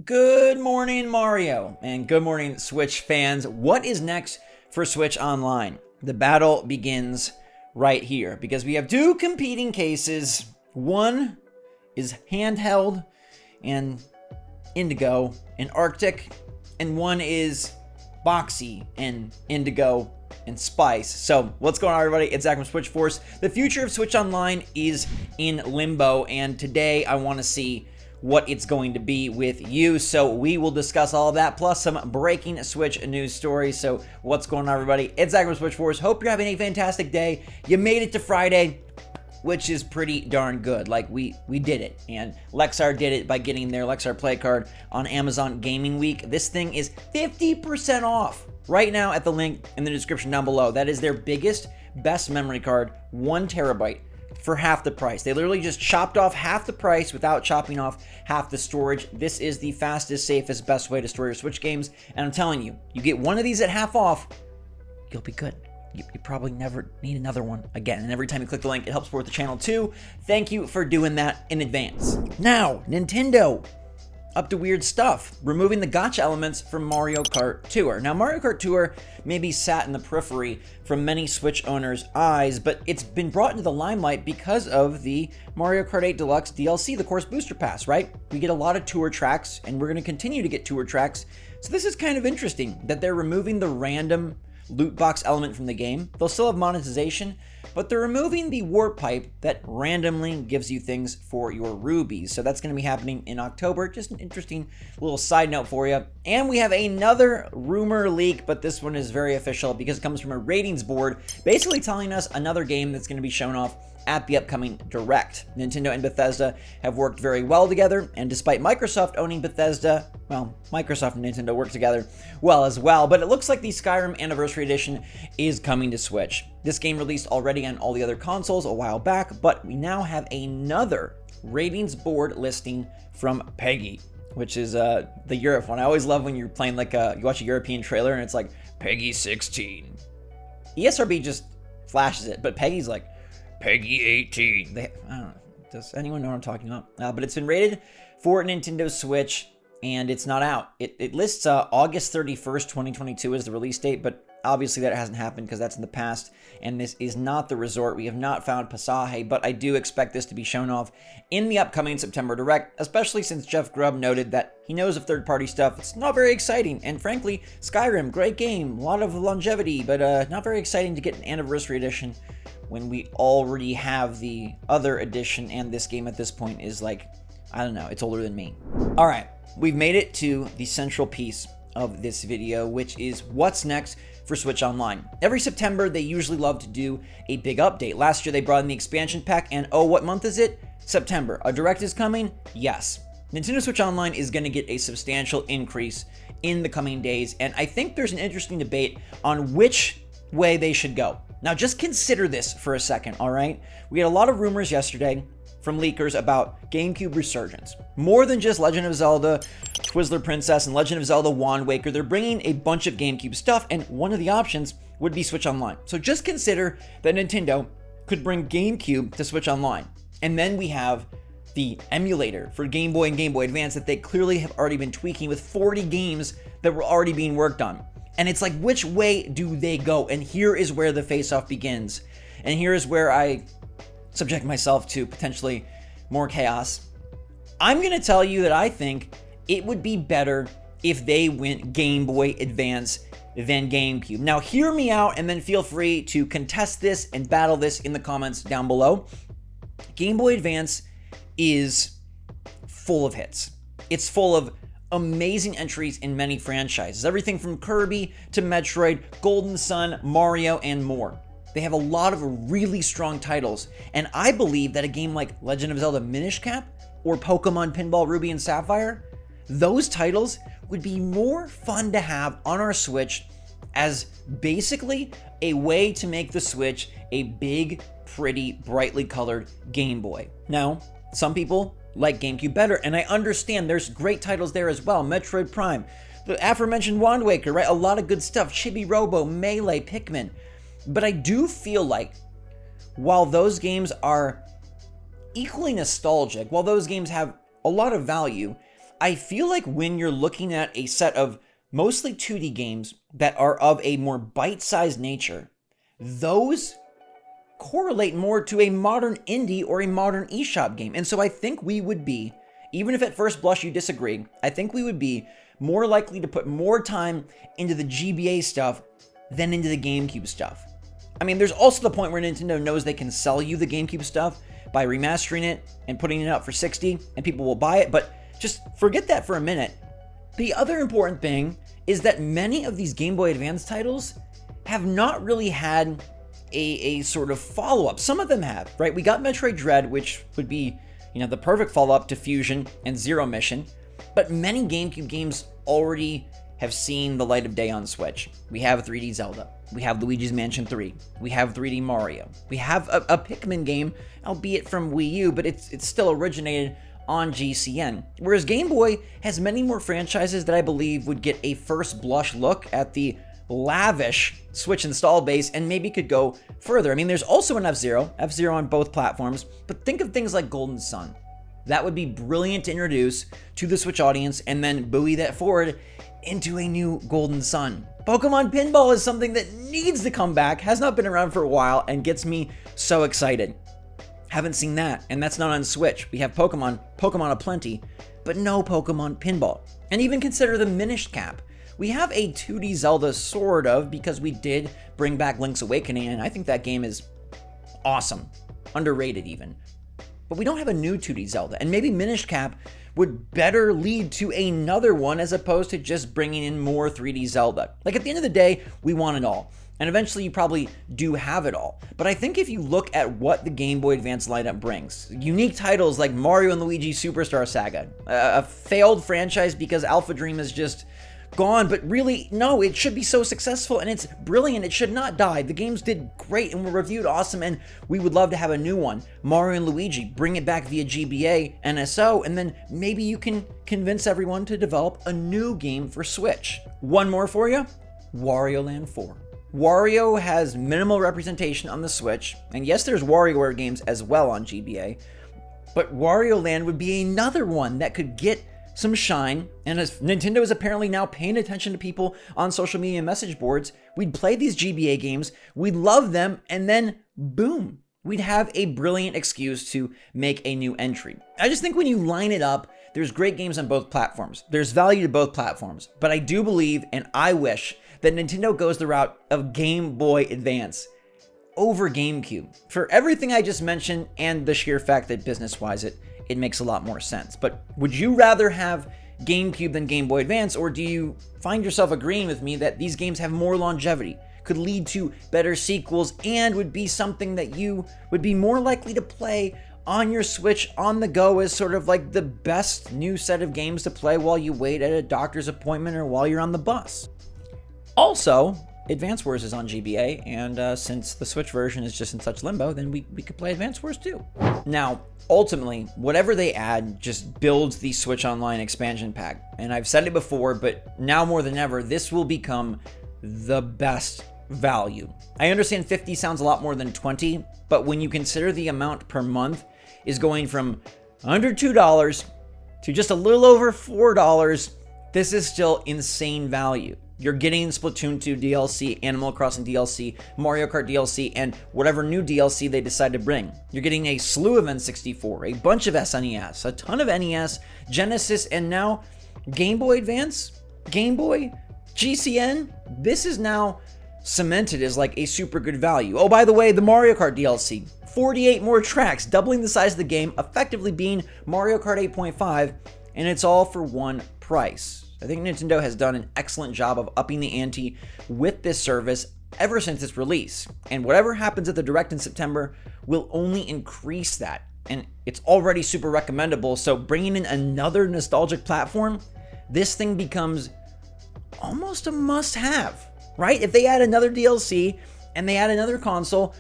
Good morning, Mario, and good morning, Switch fans. What is next for Switch Online? The battle begins right here because we have two competing cases. One is handheld and indigo and Arctic, and one is boxy and indigo and spice. So what's going on, everybody? It's Zach from SwitchForce. The future of Switch Online is in limbo, and today I want to see what it's going to be with you. So we will discuss all of that, plus some breaking Switch news stories. So what's going on, everybody? It's Zach from SwitchForce. Hope you're having a fantastic day. You made it to Friday, which is pretty darn good. Like, we did it, and Lexar did it by getting their Lexar Play card on Amazon Gaming Week. This thing is 50% off right now at the link in the description down below. That is their biggest, best memory card, 1 terabyte, for half the price. They literally just chopped off half the price without chopping off half the storage. This is the fastest, safest, best way to store your Switch games, and I'm telling you, you get one of these at half off, you'll be good. You probably never need another one again. And every time you click the link, it helps support the channel too. Thank you for doing that in advance. Now, Nintendo, up to weird stuff, removing the gacha elements from Mario Kart Tour. Now, Mario Kart Tour maybe sat in the periphery from many Switch owners' eyes, but it's been brought into the limelight because of the Mario Kart 8 Deluxe DLC, the Course Booster Pass, right? We get a lot of tour tracks, and we're going to continue to get tour tracks. So this is kind of interesting that they're removing the random loot box element from the game. They'll still have monetization, but they're removing the warp pipe that randomly gives you things for your rubies. So that's going to be happening in October. Just an interesting little side note for you. And we have another rumor leak, but this one is very official because it comes from a ratings board, basically telling us another game that's going to be shown off at the upcoming Direct. Nintendo and Bethesda have worked very well together, and despite Microsoft owning Bethesda, well, Microsoft and Nintendo work together well as well, but it looks like the Skyrim Anniversary Edition is coming to Switch. This game released already on all the other consoles a while back, but we now have another ratings board listing from Peggy, which is the Europe one. I always love when you're playing like you watch a European trailer and it's like, Peggy 16. ESRB just flashes it, but Peggy's like, Peggy 18. I don't know. Does anyone know what I'm talking about? But it's been rated for Nintendo Switch, and it's not out. It lists August 31st, 2022 as the release date, but obviously that hasn't happened because that's in the past, and this is not the resort. We have not found Pasaje, but I do expect this to be shown off in the upcoming September Direct, especially since Jeff Grubb noted that he knows of third-party stuff. It's not very exciting, and frankly, Skyrim, great game, a lot of longevity, but not very exciting to get an Anniversary Edition when we already have the other edition, and this game at this point is like, I don't know, it's older than me. All right, we've made it to the central piece of this video, which is what's next for Switch Online. Every September, they usually love to do a big update. Last year, they brought in the expansion pack, and oh, what month is it? September. A Direct is coming? Yes. Nintendo Switch Online is going to get a substantial increase in the coming days, and I think there's an interesting debate on which way they should go. Now, just consider this for a second, all right? We had a lot of rumors yesterday from leakers about GameCube resurgence. More than just Legend of Zelda, Twizzler Princess, and Legend of Zelda Wind Waker. They're bringing a bunch of GameCube stuff, and one of the options would be Switch Online. So just consider that Nintendo could bring GameCube to Switch Online. And then we have the emulator for Game Boy and Game Boy Advance that they clearly have already been tweaking with 40 games that were already being worked on. And it's like, which way do they go? And here is where the face-off begins. And here is where I subject myself to potentially more chaos. I'm going to tell you that I think it would be better if they went Game Boy Advance than GameCube. Now, hear me out, and then feel free to contest this and battle this in the comments down below. Game Boy Advance is full of hits. It's full of amazing entries in many franchises. Everything from Kirby to Metroid, Golden Sun, Mario, and more. They have a lot of really strong titles, and I believe that a game like Legend of Zelda Minish Cap or Pokemon Pinball Ruby and Sapphire, those titles would be more fun to have on our Switch as basically a way to make the Switch a big, pretty, brightly colored Game Boy. Now, some people like GameCube better, and I understand there's great titles there as well. Metroid Prime, the aforementioned Wind Waker, right? A lot of good stuff. Chibi Robo, Melee, Pikmin. But I do feel like while those games are equally nostalgic, while those games have a lot of value, I feel like when you're looking at a set of mostly 2D games that are of a more bite-sized nature, those correlate more to a modern indie or a modern eShop game. And so I think we would be, even if at first blush you disagree, I think we would be more likely to put more time into the GBA stuff than into the GameCube stuff. I mean, there's also the point where Nintendo knows they can sell you the GameCube stuff by remastering it and putting it out for $60 and people will buy it, but just forget that for a minute. The other important thing is that many of these Game Boy Advance titles have not really had a sort of follow-up. Some of them have, right? We got Metroid Dread, which would be, the perfect follow-up to Fusion and Zero Mission, but many GameCube games already have seen the light of day on Switch. We have 3D Zelda. We have Luigi's Mansion 3. We have 3D Mario. We have a Pikmin game, albeit from Wii U, but it's still originated on GCN. Whereas Game Boy has many more franchises that I believe would get a first blush look at the lavish Switch install base and maybe could go further. I mean, there's also an F-Zero on both platforms, but think of things like Golden Sun. That would be brilliant to introduce to the Switch audience and then buoy that forward into a new Golden Sun. Pokemon Pinball is something that needs to come back, has not been around for a while, and gets me so excited. Haven't seen that, and that's not on Switch. We have Pokemon aplenty, but no Pokemon Pinball. And even consider the Minish Cap. We have a 2D Zelda sort of, because we did bring back Link's Awakening, and I think that game is awesome. Underrated even. But we don't have a new 2D Zelda, and maybe Minish Cap would better lead to another one as opposed to just bringing in more 3D Zelda. Like, at the end of the day, we want it all. And eventually you probably do have it all. But I think if you look at what the Game Boy Advance lineup brings, unique titles like Mario and Luigi Superstar Saga, a failed franchise because Alpha Dream is just gone, but really, no, it should be so successful and it's brilliant. It should not die. The games did great and were reviewed awesome, and we would love to have a new one. Mario and Luigi, bring it back via GBA, NSO, and then maybe you can convince everyone to develop a new game for Switch. One more for you, Wario Land 4. Wario has minimal representation on the Switch, and yes, there's WarioWare games as well on GBA, but Wario Land would be another one that could get some shine, and as Nintendo is apparently now paying attention to people on social media message boards, we'd play these GBA games, we'd love them, and then boom, we'd have a brilliant excuse to make a new entry. I just think when you line it up, there's great games on both platforms. There's value to both platforms, but I do believe, and I wish, that Nintendo goes the route of Game Boy Advance over GameCube. For everything I just mentioned and the sheer fact that business-wise it makes a lot more sense. But would you rather have GameCube than Game Boy Advance, or do you find yourself agreeing with me that these games have more longevity, could lead to better sequels, and would be something that you would be more likely to play on your Switch on the go as sort of like the best new set of games to play while you wait at a doctor's appointment or while you're on the bus? Also, Advance Wars is on GBA, and since the Switch version is just in such limbo, then we could play Advance Wars too. Now, ultimately, whatever they add just builds the Switch Online expansion pack. And I've said it before, but now more than ever, this will become the best value. I understand 50 sounds a lot more than 20, but when you consider the amount per month is going from under $2 to just a little over $4, this is still insane value. You're getting Splatoon 2 DLC, Animal Crossing DLC, Mario Kart DLC, and whatever new DLC they decide to bring. You're getting a slew of N64, a bunch of SNES, a ton of NES, Genesis, and now Game Boy Advance, Game Boy, GCN. This is now cemented as like a super good value. Oh, by the way, the Mario Kart DLC, 48 more tracks, doubling the size of the game, effectively being Mario Kart 8.5, and it's all for one price. I think Nintendo has done an excellent job of upping the ante with this service ever since its release. And whatever happens at the Direct in September will only increase that. And it's already super recommendable, so bringing in another nostalgic platform, this thing becomes almost a must-have, right? If they add another DLC and they add another console,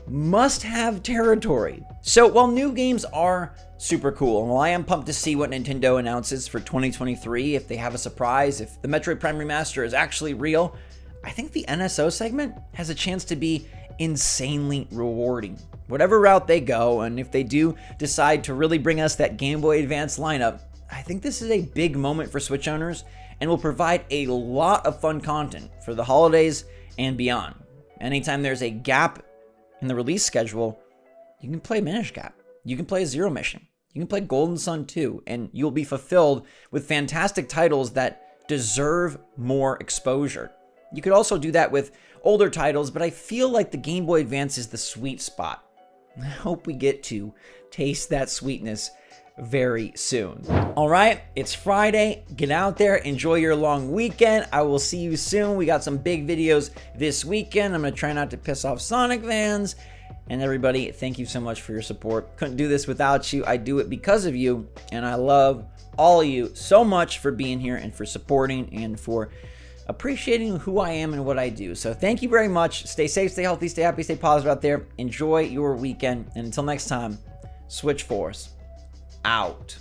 must-have territory. So while new games are super cool, and while I am pumped to see what Nintendo announces for 2023, if they have a surprise, if the Metroid Prime Remaster is actually real, I think the NSO segment has a chance to be insanely rewarding. Whatever route they go, and if they do decide to really bring us that Game Boy Advance lineup, I think this is a big moment for Switch owners and will provide a lot of fun content for the holidays and beyond. Anytime there's a gap in the release schedule, you can play Minish Cap. You can play Zero Mission. You can play Golden Sun 2, and you'll be fulfilled with fantastic titles that deserve more exposure. You could also do that with older titles, but I feel like the Game Boy Advance is the sweet spot. I hope we get to taste that sweetness very soon. All right, it's Friday. Get out there, enjoy your long weekend. I will see you soon. We got some big videos this weekend. I'm gonna try not to piss off Sonic fans. And everybody, thank you so much for your support. Couldn't do this without you. I do it because of you, and I love all of you so much for being here and for supporting and for appreciating who I am and what I do. So thank you very much. Stay safe, stay healthy, stay happy, stay positive out there. Enjoy your weekend, and until next time, SwitchForce out.